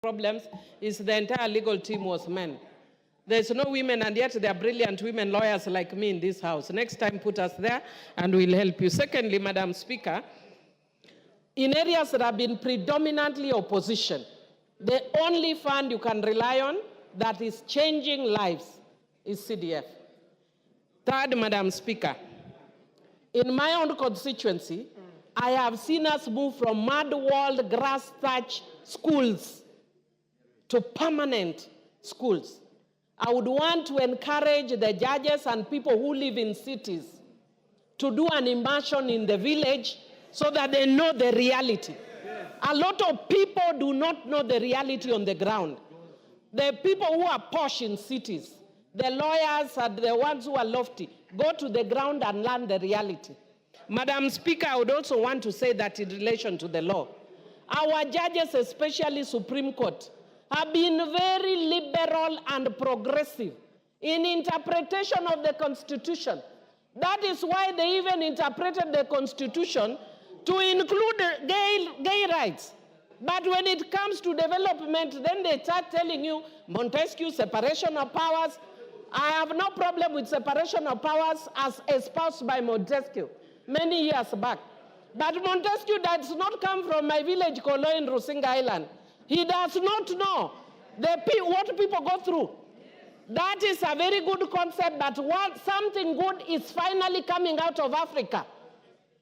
problems is the entire legal team was men. There's no women, and yet there are brilliant women lawyers like me in this house. Next time, put us there, and we'll help you. Secondly, Madam Speaker, in areas that have been predominantly opposition, the only fund you can rely on that is changing lives is CDF. Third, Madam Speaker, in my own constituency, I have seen us move from mud-walled, grass-thatched schools to permanent schools. I would want to encourage the judges and people who live in cities to do an immersion in the village so that they know the reality. A lot of people do not know the reality on the ground. The people who are posh in cities, the lawyers and the ones who are lofty, go to the ground and learn the reality. Madam Speaker, I would also want to say that in relation to the law, our judges, especially Supreme Court, have been very liberal and progressive in interpretation of the Constitution. That is why they even interpreted the Constitution to include gay rights. But when it comes to development, then they start telling you, Montesquieu, separation of powers. I have no problem with separation of powers as espoused by Montesquieu many years back. But Montesquieu does not come from my village, Kolo, in Rusinga Island. He does not know what people go through. That is a very good concept, but something good is finally coming out of Africa,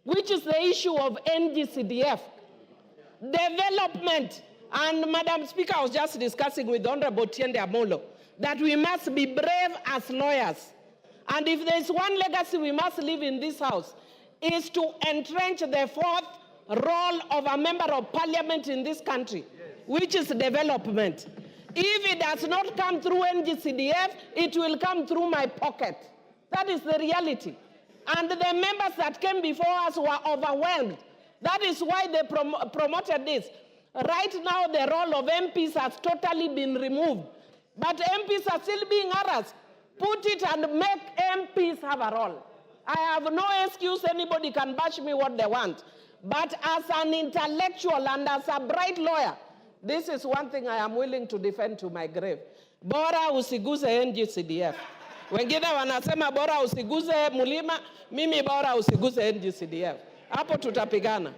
which is the issue of NGCDF. Development. And Madam Speaker, I was just discussing with Honorable Tiende Amolo that we must be brave as lawyers. And if there is one legacy we must leave in this house, is to entrench the fourth role of a member of parliament in this country, which is development. If it does not come through NGCDF, it will come through my pocket. That is the reality. And the members that came before us were overwhelmed. That is why they promoted this. Right now, the role of MPs has totally been removed. But MPs are still being harassed. Put it and make MPs have a role. I have no excuse. Anybody can bash me what they want. But as an intellectual and as a bright lawyer, this is one thing I am willing to defend to my grave. Bora usiguze NGCDF. Wengine wanasema bora usiguze mulima, mimi bora usiguze NGCDF. Hapo tutapigana.